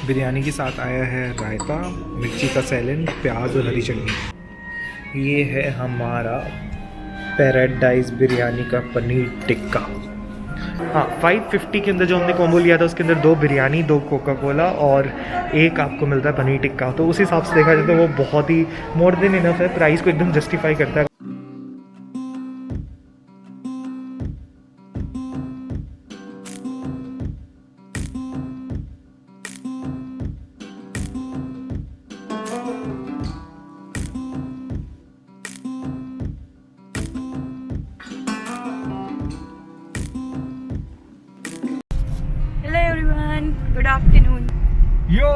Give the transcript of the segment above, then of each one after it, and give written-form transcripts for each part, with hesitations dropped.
बिरयानी के साथ आया है रायता, मिर्ची का सैलेड, प्याज और हरी चटनी। ये है हमारा पैराडाइज बिरयानी का पनीर टिक्का। हाँ, 550 के अंदर जो हमने कॉम्बो लिया था उसके अंदर 2 बिरयानी, 2 कोका कोला और एक आपको मिलता है पनीर टिक्का। तो उस हिसाब से देखा जाए तो वो बहुत ही मोर देन इनफ है, प्राइस को एकदम जस्टिफाई करता है। Good afternoon. Yo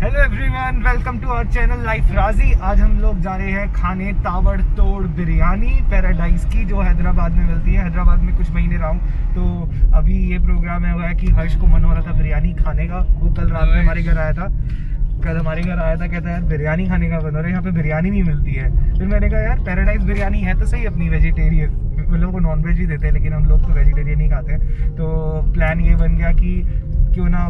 hello everyone, welcome to our channel life Raji. आज हम लोग जा रहे हैं खाने ताबड़तोड़ बिरयानी पैराडाइज की, जो हैदराबाद में मिलती है। हैदराबाद में कुछ महीने रहा हूँ, तो अभी ये प्रोग्राम है हुआ है कि हर्ष को मन हो रहा था बिरयानी खाने का। वो कल रात में हमारे घर आया था, कहता है यार बिरयानी खाने का बन रहा है, यहाँ पे बिरयानी नहीं मिलती है। फिर मैंने कहा यार पैराडाइज बिरयानी है तो सही अपनी वेजिटेरियन, हम लोग को नॉन वेज ही देते हैं लेकिन हम लोग तो वेजिटेरियन ही खाते हैं। तो प्लान ये बन गया कि क्यों ना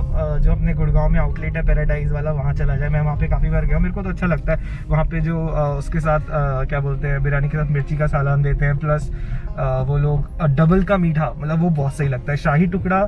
जो अपने गुड़गांव में आउटलेट है पैराडाइज वाला, वहाँ चला जाए। मैं वहाँ पे काफ़ी बार गया हूँ, मेरे को तो अच्छा लगता है। वहाँ पे जो उसके साथ क्या बोलते हैं, बिरयानी के साथ मिर्ची का सालन देते हैं, प्लस वो लोग डबल का मीठा, मतलब वो बहुत सही लगता है। शाही टुकड़ा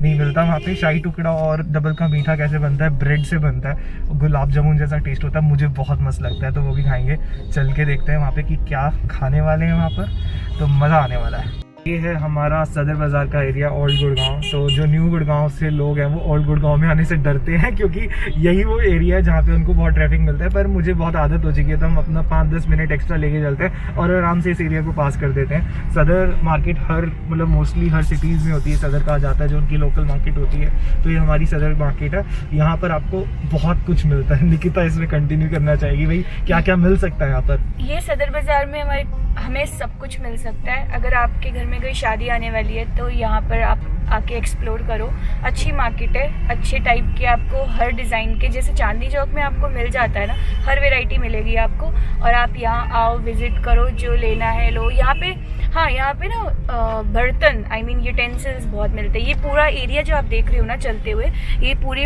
नहीं मिलता वहाँ पे, शाही टुकड़ा और डबल का मीठा कैसे बनता है, ब्रेड से बनता है, गुलाब जामुन जैसा टेस्ट होता है, मुझे बहुत मस्त लगता है। तो वो भी खाएंगे, चल के देखते हैं वहाँ पे कि क्या खाने वाले हैं वहाँ पर, तो मज़ा आने वाला है। ये है हमारा सदर बाज़ार का एरिया, ओल्ड गुड़गांव। तो जो न्यू गुड़गांव से लोग हैं वो ओल्ड गुड़गांव में आने से डरते हैं, क्योंकि यही वो एरिया है जहाँ पे उनको बहुत ट्रैफिक मिलता है। पर मुझे बहुत आदत हो चुकी है, तो हम अपना 5-10 मिनट एक्स्ट्रा लेके चलते हैं और आराम से इस एरिया को पास कर देते हैं। सदर मार्केट हर मतलब मोस्टली हर सिटीज़ में होती है, सदर कहा जाता है, जो उनकी लोकल मार्केट होती है। तो ये हमारी सदर मार्केट है, यहाँ पर आपको बहुत कुछ मिलता है। निकिता इसमें कंटिन्यू करना चाहेगी, भाई क्या क्या मिल सकता है यहाँ पर? ये सदर बाजार में हमें सब कुछ मिल सकता है। अगर आपके घर में कोई शादी आने वाली है तो यहाँ पर आप आके एक्सप्लोर करो। अच्छी मार्केट है, अच्छे टाइप के आपको हर डिज़ाइन के, जैसे चांदनी चौक में आपको मिल जाता है ना, हर वैरायटी मिलेगी आपको। और आप यहाँ आओ, विजिट करो, जो लेना है लो। यहाँ पे हाँ, यहाँ पे ना बर्तन यूटेंसिल्स बहुत मिलते हैं। ये पूरा एरिया जो आप देख रहे हो ना चलते हुए, ये पूरे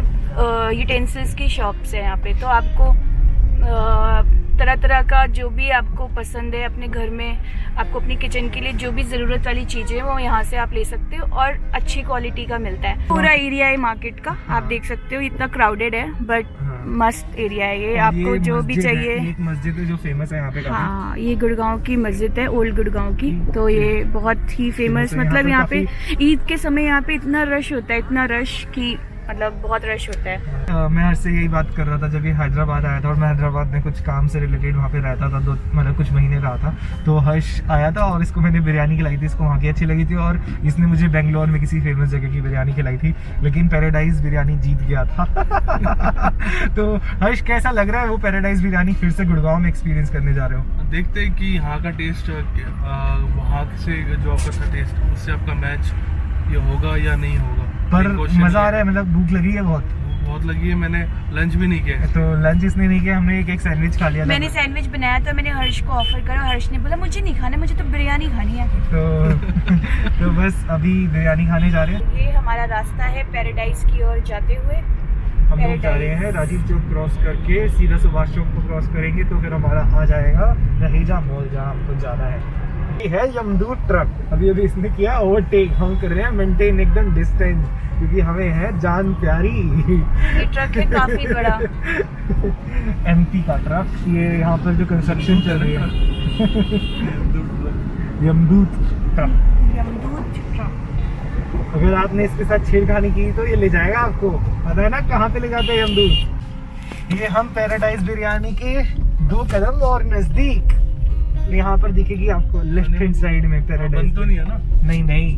यूटेंसिल्स की शॉप्स है यहाँ पे। तो आपको तरह तरह का जो भी आपको पसंद है अपने घर में, आपको अपनी किचन के लिए जो भी ज़रूरत वाली चीज़ें वो यहाँ से आप ले सकते हो, और अच्छी क्वालिटी का मिलता है। पूरा एरिया है मार्केट का, आप देख सकते हो। इतना क्राउडेड है बट मस्त एरिया है ये। आपको जो भी चाहिए। एक मस्जिद है जो फेमस है यहाँ पे। हाँ, ये गुड़गांव की मस्जिद है, ओल्ड गुड़गांव की। तो ये बहुत ही फेमस, मतलब यहाँ पे ईद के समय यहाँ पे इतना रश होता है, इतना रश कि मतलब बहुत रश होता है। मैं हर्ष से यही बात कर रहा था जब ये हैदराबाद आया था, और मैं हैदराबाद में कुछ काम से रिलेटेड वहाँ पे रहता था, मतलब कुछ महीने रहा था। तो हर्ष आया था और इसको मैंने बिरयानी खिलाई थी, इसको वहाँ की अच्छी लगी थी, और इसने मुझे बेंगलोर में किसी फेमस जगह की बिरयानी खिलाई थी, लेकिन पैराडाइज बिरयानी जीत गया था। तो हर्ष कैसा लग रहा है वो पैराडाइज बिरयानी फिर से गुड़गांव में एक्सपीरियंस करने जा रहे हो? देखते हैं कि यहाँ का टेस्ट वहाँ से जो आपका टेस्ट, उससे आपका मैच ये होगा या नहीं होगा। पर मज़ा आ रहा है, मतलब भूख लगी है बहुत लगी है। मैंने लंच भी नहीं किया। तो लंच इसने नहीं किया, हमने एक सैंडविच खा लिया। मैंने सैंडविच बनाया था, मैंने हर्ष को ऑफर करा, हर्ष ने बोला मुझे नहीं खाना, मुझे तो बिरयानी खानी है। तो बस अभी बिरयानी खाने जा रहे हैं। ये हमारा रास्ता है पैराडाइज की ओर जाते हुए। हम लोग जा रहे हैं राजीव चौक क्रॉस करके, सीधा सुभाष चौक को क्रॉस करेंगे तो फिर हमारा आ जाएगा रहेजा मॉल, जहाँ हमको जाना है। ये है यमदूत ट्रक। अभी इसने किया ओवरटेक, हम कर रहे हैं मेंटेन एकदम डिस्टेंस, क्योंकि हमें है जान प्यारी। ये ट्रक है काफी बड़ा। एमपी का ट्रक, ये यहाँ पर जो कंस्ट्रक्शन चल रही है। यमदूत ट्रक। अगर आपने इसके साथ छेड़खानी की तो ये ले जाएगा आपको, पता है ना कहाँ पे ले जाते हैं यमदूत। ये हम पैराडाइज बिरयानी के 2 कदम और नजदीक, यहाँ पर दिखेगी आपको लेफ्ट हैंड साइड में पैराडाइज। बंद तो नहीं है ना? नहीं,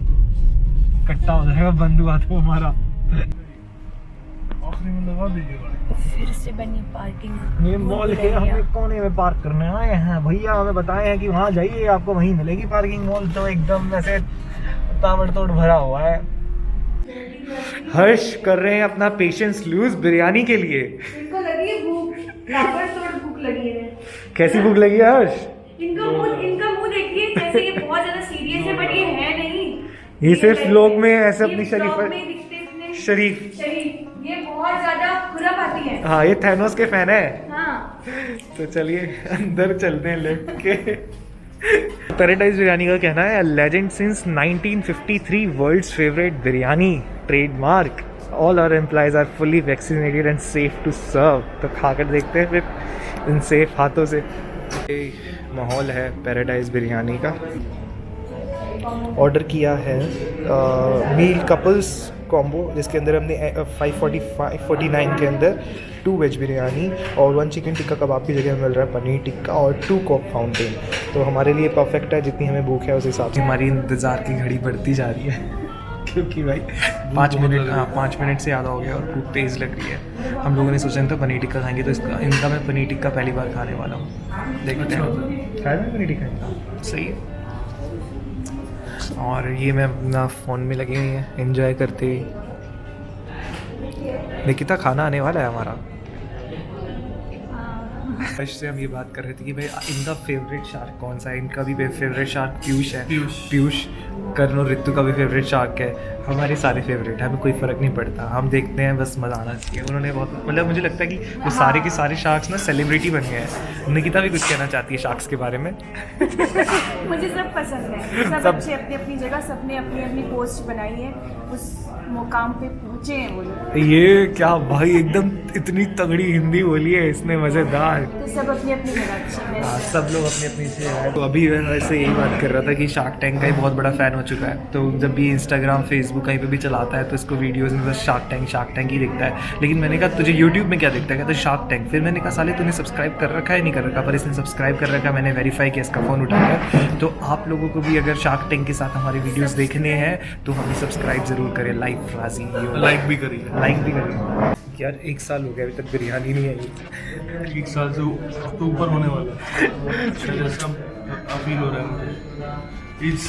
कट्टा हो जाएगा बंद हुआ तो हमारा। फिर से बनी पार्किंग। ये मॉल के हमें कोने में पार्क करने आए हैं भैया, हमें बताए हैं कि वहाँ जाइए आपको वहीं मिलेगी पार्किंग। मॉल तो एकदम वैसे ताबड़तोड़ भरा हुआ है। हर्ष कर रहे हैं अपना पेशेंस लूज बिरयानी के लिए। इनको लगी है भूख, ताबड़तोड़ भूख लगी है। कैसी भूख लगी है हर्ष? इनका मुंह देखिए, जैसे ये बहुत ज्यादा सीरियस है बट ये है नहीं। ये सिर्फ लोग में ऐसे अपनी शरीफ दिखते शरीफ ये बहुत ज्यादा खुरापाती है। हाँ ये थैनोस के फैन है। हाँ। तो चलिए अंदर चलते हैं लिफ्ट के। पैराडाइज बिरयानी का कहना है legend since 1953, world's favourite biryani, trademark, all our employees are fully vaccinated and safe to serve. तो खाकर देखते हैं फिर इन सेफ हाथों से। ये माहौल है पैराडाइज बिरयानी का। ऑर्डर किया है मील कपल्स कॉम्बो, जिसके अंदर हमने 549 के अंदर 2 वेज बिरयानी और 1 चिकन टिक्का कबाब की जगह मिल रहा है पनीर टिक्का और 2 कोक फाउंटेन। तो हमारे लिए परफेक्ट है, जितनी हमें भूख है उस हिसाब से। हमारी इंतज़ार की घड़ी बढ़ती जा रही है क्योंकि भाई 5 मिनट से ज़्यादा हो गया और भूख तेज़ लग रही है। हम लोगों ने सोचा था पनीर टिक्का खाएंगे, तो इनका मैं पनीर टिक्का पहली बार खाने वाला हूँ। देखते हैं खाया पनीर टिक्का सही है। और ये मैं अपना फ़ोन में लगी हुई है एंजॉय करते हुए। निकिता खाना आने वाला है हमारा। से हम ये बात कर रहे थे कि भाई इनका फेवरेट शार्क कौन सा है। इनका भी फेवरेट शार्क पीयूष है। पीयूष, कर्ण और ऋतु का भी फेवरेट शार्क है। हमारे सारे फेवरेट है, हमें कोई फ़र्क नहीं पड़ता। हम देखते हैं, बस मज़ा आना चाहिए। उन्होंने बहुत मतलब मुझे लगता है कि वो सारे के सारे शार्क्स ना सेलिब्रिटी बन गए हैं। निकिता भी कुछ कहना चाहती है शार्क्स के बारे में। मुझे सब पसंद है, सब अच्छे अपनी अपनी जगह, सबने अपनी अपनी पोस्ट बनाई है, उस मुकाम पे पहुँचे हैं वो लोग। ये क्या भाई एकदम इतनी तगड़ी हिंदी बोली है इसने, मज़ेदार। तो सब अपनी अपनी जगह अच्छे हैं। हाँ, सब लोग अपनी अपनी से है। तो अभी मैं वैसे यही बात कर रहा था कि शार्क टैंक का ही बहुत बड़ा फ़ैन हो चुका है। तो जब भी इंस्टाग्राम फेसबुक कहीं पे भी चलाता है तो इसको वीडियोज़ में बस शार्क टैंक ही दिखता है। लेकिन मैंने कहा तुझे यूट्यूब में क्या दिखता है, कहता शार्क टैंक। फिर मैंने कहा साले तूने सब्सक्राइब कर रखा है नहीं कर रखा, पर इसने सब्सक्राइब कर रखा। मैंने वेरीफाई किया, इसका फ़ोन उठाकर। तो आप लोगों को भी अगर शार्क टैंक के साथ हमारे वीडियोज़ देखने हैं तो हमें सब्सक्राइब ज़रूर करें। लाइफ राजी लाइक भी करिए। यार 1 साल हो गया अभी तक बिरयानी नहीं आई। 1 साल से तो ऊपर होने वाला है। फील हो रहा है मुझे इस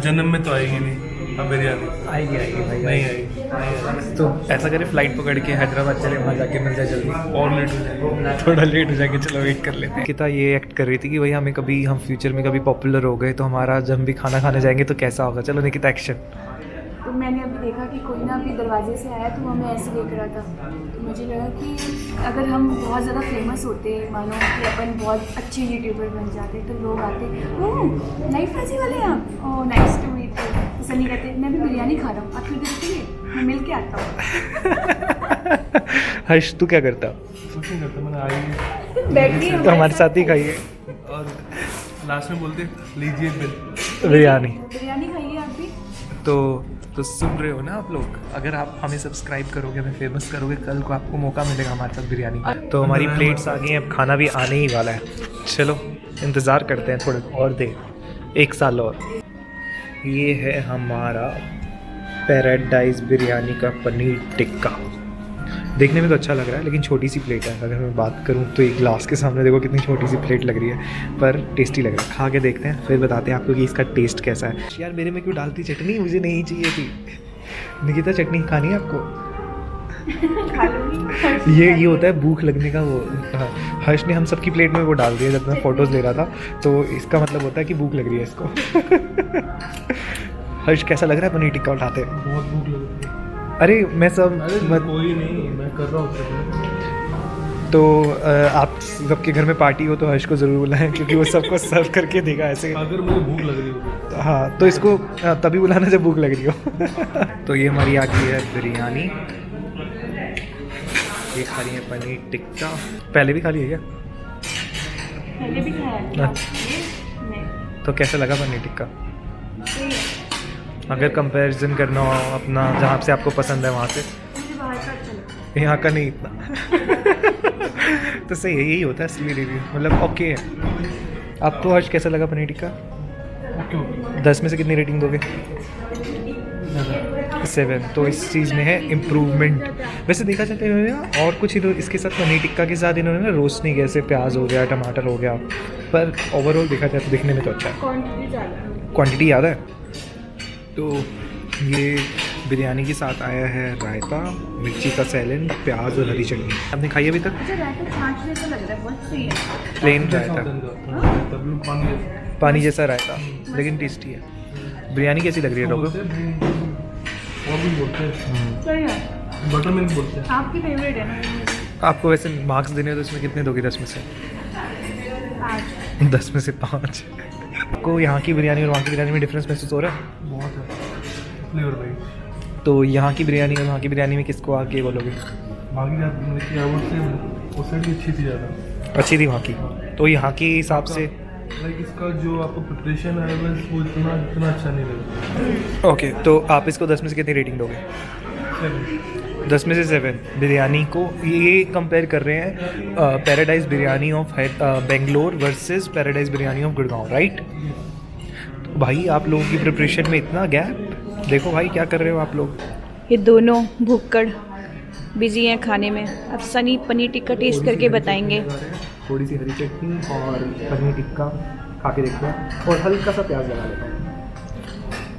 जन्म में तो आएगी नहीं अब बिरयानी। आएगी भाई, नहीं आएगी। तो ऐसा करें फ्लाइट पकड़ के हैदराबाद चले, वहाँ जाके मिल जाए जल्दी। और लेट हो जाएगा, थोड़ा लेट हो जाएगा, चलो वेट कर लेते हैं। कितना ये एक्ट कर रही थी कि भाई हमें कभी हम फ्यूचर में कभी पॉपुलर हो गए तो हमारा जब हम भी खाना खाने जाएंगे तो कैसा होगा। चलो निकिता एक्शन। तो मैंने अभी देखा कि कोई ना अभी दरवाजे से आया तो हमें ऐसे देख रहा था। तो मुझे लगा कि अगर हम बहुत ज़्यादा फेमस होते, मानो कि अपन बहुत अच्छे यूट्यूबर बन जाते, तो लोग आते, ओह लाइफ राजी वाले हैं आप, oh nice to meet you. तो सनी कहते मैं भी बिरयानी खा रहा हूँ, आप फिर देखिए मैं मिल के आता हूँ। हर्ष तू क्या करता? कुछ नहीं करता, मैंने आई बैठ तो हमारे साथ ही खाइए और लास्ट में बोलते लीजिए बिल बिरयानी खाइए आप भी। तो सुन रहे हो ना आप लोग, अगर आप हमें सब्सक्राइब करोगे, हमें फेमस करोगे, कल को आपको मौका मिलेगा हमारे साथ बिरयानी का। तो हमारी प्लेट्स आ गई हैं, अब खाना भी आने ही वाला है। चलो इंतज़ार करते हैं थोड़ा और देर, 1 साल और। ये है हमारा पैराडाइज बिरयानी का पनीर टिक्का। देखने में तो अच्छा लग रहा है लेकिन छोटी सी प्लेट है। अगर मैं बात करूँ तो एक ग्लास के सामने देखो कितनी छोटी सी प्लेट लग रही है, पर टेस्टी लग रहा है। खा के देखते हैं फिर बताते हैं आपको कि इसका टेस्ट कैसा है। यार मेरे में क्यों डालती चटनी, मुझे नहीं चाहिए थी। निकिता चटनी खानी है आपको? खा लूँगी। ये होता है भूख लगने का वो। हर्ष ने हम सबकी प्लेट में वो डाल दिया जब मैं फ़ोटोज़ ले रहा था, तो इसका मतलब होता है कि भूख लग रही है इसको। हर्ष कैसा लग रहा है पनीर टिक्का उठाते? बहुत भूख लग रही है। अरे मैं सब कोई नहीं, मैं कर रहा हूँ। तो आप सबके घर में पार्टी हो तो हर्ष को ज़रूर बुलाएं, क्योंकि वो सबको सर्व करके देगा ऐसे। अगर मुझे भूख लग रही हो हाँ तो इसको तभी बुलाना जब भूख लग रही हो। तो ये हमारी आ गई है बिरयानी, ये खा रही है पनीर टिक्का। पहले भी खा लिया क्या? पहले भी खाया है। तो कैसा लगा पनीर टिक्का? सही है। अगर कंपैरिजन करना हो अपना जहाँ से आपको पसंद है वहाँ से, मुझे बाहर का अच्छा लगता है। यहाँ का नहीं इतना। तो सही है, यही होता है असली रिव्यू, मतलब ओके है। आपको हर्ष कैसा लगा पनीर टिक्का? 10 में से कितनी रेटिंग दोगे? 7। तो इस चीज़ में है इम्प्रूवमेंट। वैसे देखा जाता है ना, और कुछ इसके साथ पनीर टिक्का के साथ इन्होंने ना रोस्ट नहीं किया, जैसे प्याज हो गया, टमाटर हो गया, पर ओवरऑल देखा जाए तो दिखने में तो अच्छा है। क्वांटिटी ज़्यादा है। तो ये बिरयानी के साथ आया है रायता, मिर्ची का सैलेड, प्याज और हरी चटनी। आपने खाई अभी तक? अच्छा रायता छाछ जैसा लग रहा है, बहुत सही है। प्लेन रायता, पानी जैसा रायता, लेकिन टेस्टी है। बिरयानी कैसी लग रही है लोगों? और भी बोलते हैं। सही है। बटर मिल्क बोलते हैं। आपकी फेवरेट है ना? आपको वैसे मार्क्स देने हो तो इसमें कितने दोगे 10 में से? 10 में से 5। आपको यहाँ की बिरयानी और वहाँ की बिरयानी में डिफरेंस महसूस हो रहा है? बहुत है फ्लेवर भाई। तो यहाँ की बिरयानी और वहाँ की बिरयानी में किसको आगे बोलोगे? बाकी उस साइड की अच्छी थी ज़्यादा। अच्छी थी वहाँ की, तो यहाँ के हिसाब से लाइक इसका जो आपको प्रिपरेशन है बस वो इतना अच्छा नहीं लगा। ओके, तो आप इसको 10 में से कितनी रेटिंग दोगे? 10 में से 7। बिरयानी को ये कंपेयर कर रहे हैं paradise biryani of Bangalore versus paradise biryani of Gurgaon, right? तो भाई आप लोगों की प्रिपरेशन में इतना गैप, देखो भाई क्या कर रहे हो आप लोग। ये दोनों भुक्कड़ बिजी हैं खाने में। अब सनी पनीर टिक्का टेस्ट करके बताएंगे। थोड़ी सी हरी चटनी और पनीर टिक्का खा के देखते हैं, और हल्का सा प्याज लगा लेता हूँ,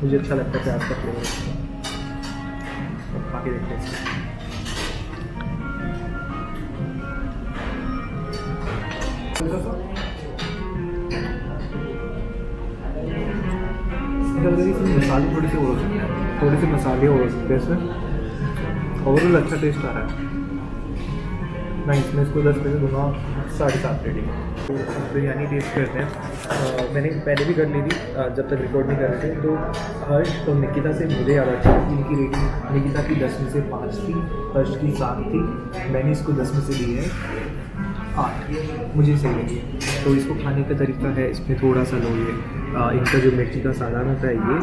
मुझे अच्छा लगता है प्याज का फ्लेवर। खा के देखते हैं इसको। मसाले थोड़े से और हो सकते हैं, थोड़े से मसाले और हो सकते हैं इसमें। ओवरऑल अच्छा टेस्ट आ रहा है। मैं इसमें इसको 10 में से दूँगा 7.5 रेटिंग। तो बिरयानी टेस्ट करते हैं। मैंने पहले भी कर ली थी जब तक रिकॉर्ड नहीं कर रहे थे। तो हर्ष और निकिता से मुझे याद अच्छा है कि इनकी रेटिंग निकिता की 10 में से 5 थी, हर्ष की 7 थी, मैंने इसको 10 में से दी है 8। मुझे सही लगी। तो इसको खाने का तरीका है, इसमें थोड़ा सा लो ये इनका जो मिर्ची का सालन होता है ये,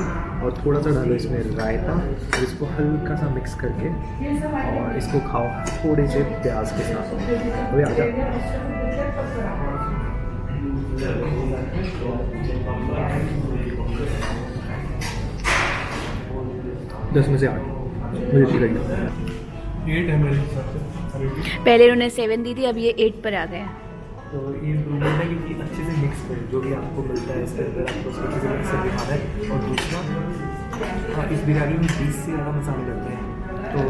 और थोड़ा सा डालो इसमें रायता, और इसको हल्का सा मिक्स करके और इसको खाओ थोड़े से प्याज के साथ। अभी आ जाओ। दस में से 8 मुझे अच्छी लगी। 8 है मेरे हिसाब से। पहले उन्होंने 7 दी थी, अब ये 8 पर आ गए हैं। तो ये इम्प्रूवमेंट है क्योंकि अच्छे से मिक्स करें जो भी आपको मिलता है इसके अंदर, आपको उसको अच्छे से मिक्स करके खाना है। और दूसरा, इस बिरयानी में 20 से ज़्यादा मसाले डलते हैं। तो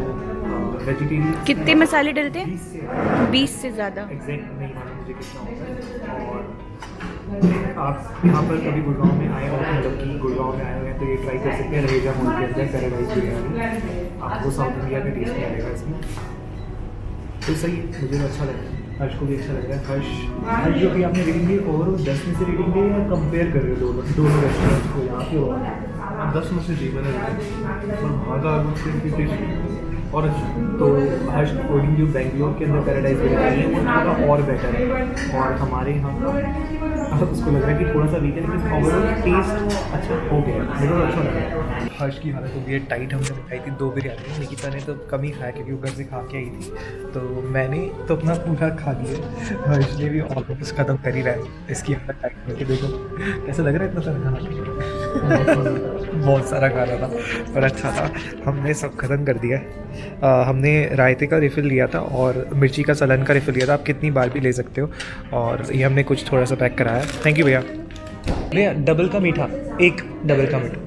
वेजिटेरियन कितने मसाले डलते हैं? 20 से 20 से ज़्यादा। एग्जैक्ट नहीं मालूम मुझे कितना होता है। और आप यहाँ पर कभी गुड़गांव में आए हो, मतलब कि गुड़गांव में आए हुए हैं, तो ये ट्राई कर सकते हैं रहेगा मॉल के अंदर पैराडाइज बिरयानी। आपको साउथ इंडिया का टेस्ट मिलेगा इसमें। तो सही है, मुझे तो अच्छा लगा, हर्ष को भी अच्छा लग रहा है। हर्ष जो भी आपने रेटिंग दी ओवरऑल 10 में से रेटिंग दी, या कंपेयर कर रहे हो दोनों रेस्टोरेंट्स को यहाँ पे? 10 में से दी मैंने, और वहाँ का टेस्ट और अच्छा। तो हर्ष अकॉर्डिंग जो बेंगलोर के अंदर पैराडाइज बिरयानी है वो थोड़ा और बेटर है, और हमारे यहाँ उसको लग रहा है कि थोड़ा सा वीक है, लेकिन ओवरऑल टेस्ट अच्छा हो गया, मुझे तो अच्छा लगा। हर्ष की हालत हो गई है टाइट। हमने खाई थी 2 बिरयानी, निकिता ने तो कम ही खाया क्योंकि वो घर से खा के आई थी, तो मैंने तो अपना पूरा खा लिया, हर्ष ने भी ऑलमोस्ट ख़त्म कर ही रहा है। इसकी हालत टाइट करके देखो कैसा लग रहा है, इतना सारा खाना बहुत सारा खाना था पर अच्छा था। हमने सब ख़त्म कर दिया है। हमने रायते का रिफ़िल लिया था और मिर्ची का सलन का रिफ़िल लिया था, आप कितनी बार भी ले सकते हो। और ये हमने कुछ थोड़ा सा पैक कराया। थैंक यू भैया। भैया डबल का मीठा, एक डबल का मीठा।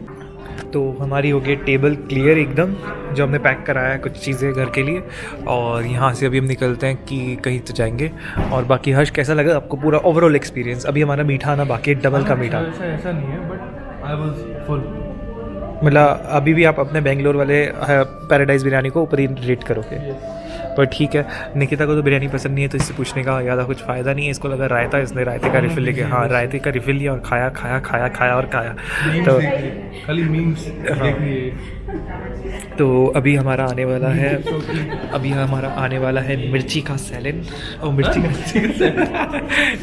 तो हमारी हो गई टेबल क्लियर एकदम, जो हमने पैक कराया है कुछ चीज़ें घर के लिए। और यहाँ से अभी हम निकलते हैं कि कहीं तो जाएंगे। और बाकी हर्ष कैसा लगा आपको पूरा ओवरऑल एक्सपीरियंस? अभी हमारा मीठा आना बाकी है, डबल का मीठा। ऐसा नहीं है, बट आई वाज फुल। मतलब अभी भी आप अपने बेंगलोर वाले पैराडाइज बिरयानी को ऊपर ही रेट करोगे, पर ठीक है। निकिता को तो बिरयानी पसंद नहीं है, तो इससे पूछने का ज़्यादा कुछ फ़ायदा नहीं है। इसको लगा रायता, इसने रायते का रिफ़िल लेके, हाँ रायते का रिफ़िल लिया और खाया खाया खाया खाया और खाया। तो खाली मीम्स देख लिए। तो अभी हमारा आने वाला है, मिर्ची का सैलन और मिर्ची का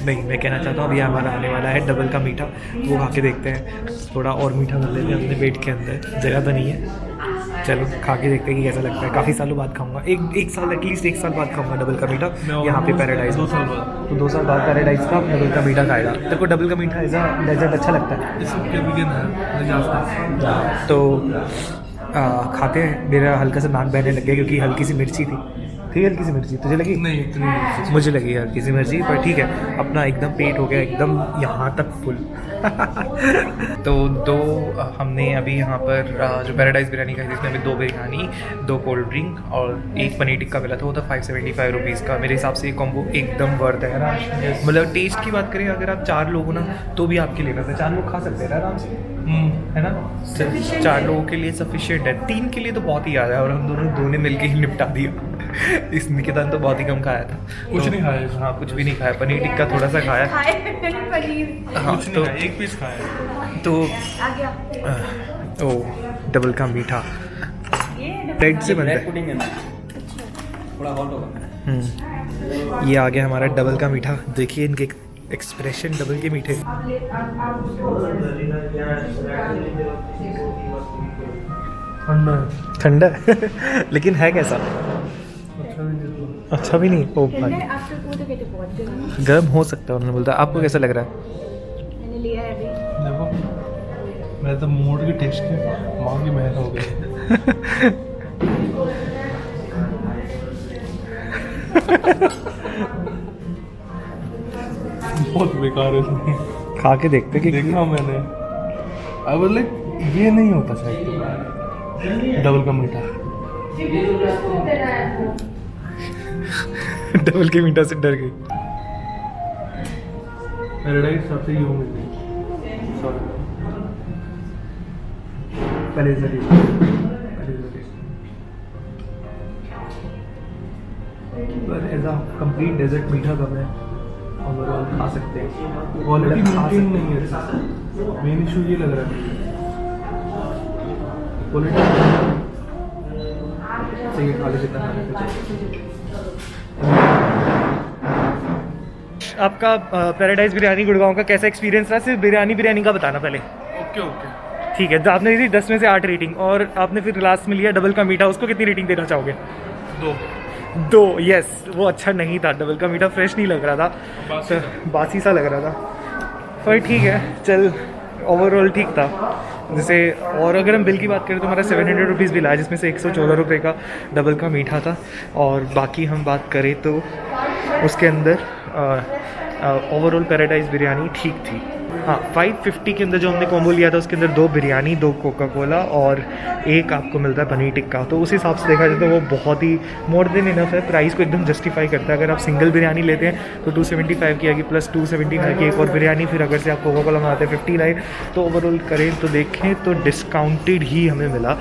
नहीं, मैं कहना चाहता हूँ अभी हमारा आने वाला है डबल का मीठा, वो खा के देखते हैं। थोड़ा और मीठा कर लेते हैं अपने पेट के अंदर, जगह तो नहीं है। चलो खा के देखते हैं कि कैसा लगता है। काफ़ी सालों बाद खाऊंगा, एक साल एटलीस्ट 1 साल बाद खाऊंगा डबल का मीठा यहाँ पे पैराडाइज। 2 साल बाद। तो 2 साल बाद पैराडाइज का डबल का मीठा खाएगा। तेरे को डबल का मीठा एज अ डेजर्ट अच्छा लगता है? तो खाते हैं। मेरा हल्का सा नाक बहने लग गया क्योंकि हल्की सी मिर्ची थी। हल्की सी मिर्ची तुझे लगी? नहीं, इतनी नहीं। मुझे लगी हल्की सी मिर्ची, पर ठीक है, अपना एकदम पेट हो गया एकदम यहाँ तक फुल। तो 2 हमने अभी यहाँ पर जो पैराडाइज बिरयानी खाई, जिसमें हमें 2 बिरयानी, 2 कोल्ड ड्रिंक और 1 पनीर टिक्का मिला था। वो था 575 रुपीज़ का। मेरे हिसाब से ये कॉम्बो एकदम वर्थ है ना। मतलब टेस्ट की बात करें, अगर आप 4 लोग हो ना तो भी आपके लेना था, 4 लोग खा सकते हैं ना आराम से। है ना? सिर्फ 4 लोगों के लिए सफिशिएंट है, 3 के लिए तो बहुत ही ज़्यादा है, और हम दो ने मिलके ही निपटा दिया। इस निकेतन तो बहुत ही कम खाया था, कुछ नहीं खाया। हाँ, कुछ भी नहीं खाया, पनीर टिक्का थोड़ा सा खाया। पनीर हाँ कुछ नहीं तो खाया, 1 पीस खाया। तो आ गया। ओ डबल का मीठा ब्रेड से बनता है। पुडिंग है ना, थोड़ा हॉट होगा। ये आ गया हमारा डबल का मीठा। देखिए इनके एक्सप्रेशन डबल के मीठे। ठंडा है लेकिन है कैसा? अच्छा भी नहीं। ओ भाई गर्म हो सकता है, उन्होंने बोलता। आपको कैसा लग रहा है? मैंने लिया है अभी। देखो मैं तो मूड की टेस्ट की माँ की महल हो गई। बहुत बेकार है। खा के देखते कि देखा मैंने, आई वाज लाइक ये नहीं होता शायद डबल का मीठा। डबल के मीठा से डर गई। पैराडाइज सबसे यूं मिल गई। सॉरी पर ऐसा कंप्लीट डेजर्ट मीठा कम है, ओवरऑल खा सकते हैं। क्वालिटी खा मेंटेन सकते नहीं है, मेन इशू ये लग रहा है। क्वालिटी चाहिए, खा ले जितना खाने को चाहिए। आपका पैराडाइज बिरयानी गुड़गांव का कैसा एक्सपीरियंस रहा? सिर्फ बिरयानी का बताना पहले। Okay okay. ठीक है, तो आपने दी 10 में से 8 रेटिंग, और आपने फिर लास्ट में लिया डबल का मीठा, उसको कितनी रेटिंग देना चाहोगे? 2। यस, वो अच्छा नहीं था, डबल का मीठा फ्रेश नहीं लग रहा था, बासी सा लग रहा था। पर ठीक है, चल ओवरऑल ठीक था। जैसे और अगर हम बिल की बात करें तो हमारा 700 रुपीज़ बिल आया, जिसमें से 114 रुपये का डबल का मीठा था। और बाकी हम बात करें तो उसके अंदर ओवरऑल पैराडाइज बिरयानी ठीक थी। हाँ, 550 के अंदर जो हमने कॉम्बो लिया था उसके अंदर 2 बिरयानी, 2 कोका कोला और 1 आपको मिलता है पनीर टिक्का। तो उस हिसाब से देखा जाए तो वो बहुत ही मोर देन इनफ है, प्राइस को एकदम जस्टिफाई करता है। अगर आप सिंगल बिरयानी लेते हैं तो 275 की आएगी, प्लस 275 की एक और बिरयानी, फिर अगर से आप कोका कोला मंगाते हैं 59। तो ओवरऑल करें तो देखें तो डिस्काउंटेड ही हमें मिला,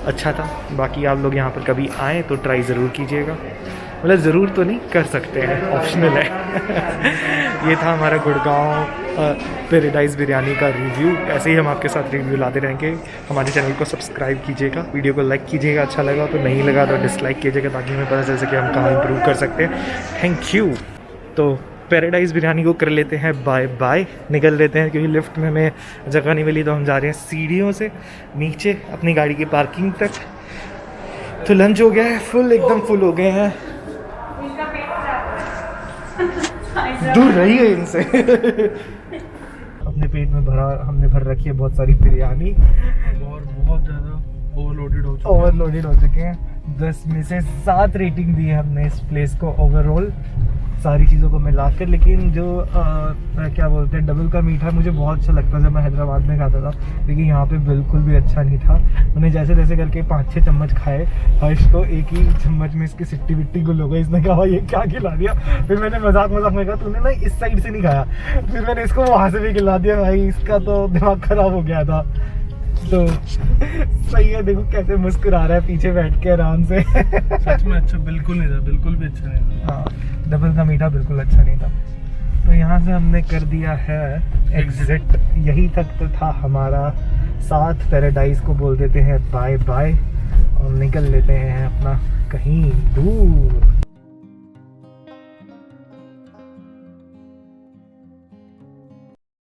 अच्छा था। बाकी आप लोग यहाँ पर कभी आएँ तो ट्राई ज़रूर कीजिएगा, मतलब ज़रूर तो नहीं, कर सकते हैं, ऑप्शनल है। ये था हमारा गुड़गांव पैराडाइज बिरयानी का रिव्यू। ऐसे ही हम आपके साथ रिव्यू लाते रहेंगे। हमारे चैनल को सब्सक्राइब कीजिएगा, वीडियो को लाइक कीजिएगा, अच्छा लगा तो, नहीं लगा तो डिसलाइक कीजिएगा, ताकि हमें पता चल सके हम कहाँ इंप्रूव कर सकते हैं। Thank you. तो पैराडाइज बिरयानी को कर लेते हैं बाय बाय, निकल लेते हैं, क्योंकि लिफ्ट में हमें जगह नहीं मिली, तो हम जा रहे हैं सीढ़ियों से नीचे अपनी गाड़ी की पार्किंग तक। तो लंच हो गया है, फुल एकदम फुल हो गए हैं। दूर रहिए इनसे। अपने पेट में हमने भर रखी है बहुत सारी बिरयानी, और बहुत ज़्यादा ओवरलोडेड हो चुके हैं। 10 में से 7 रेटिंग दी है हमने इस प्लेस को ओवरऑल, सारी चीज़ों को मिलाकर। लेकिन जो क्या बोलते हैं, डबल का मीठा मुझे बहुत अच्छा लगता है जब मैं हैदराबाद में खाता था, लेकिन यहाँ पे बिल्कुल भी अच्छा नहीं था। मैंने जैसे तैसे करके 5-6 चम्मच खाए, हर्ष तो एक ही चम्मच में इसकी सिट्टी विट्टी गुल हो गई। इसने कहा ये क्या खिला दिया। फिर मैंने मजाक में कहा तूने ना इस साइड से नहीं खाया, फिर मैंने इसको वहाँ से भी खिला दिया। भाई इसका तो दिमाग खराब हो गया था। तो सही है, देखो कैसे मुस्कुरा रहा है पीछे बैठ के आराम से। सच में अच्छा बिल्कुल नहीं था, बिल्कुल भी अच्छा नहीं था। हाँ, डबल का मीठा बिल्कुल अच्छा नहीं था। तो यहाँ से हमने कर दिया है एग्जिट। यही तक तो था हमारा साथ। पैराडाइज को बोल देते हैं बाय बाय और निकल लेते हैं अपना कहीं दूर।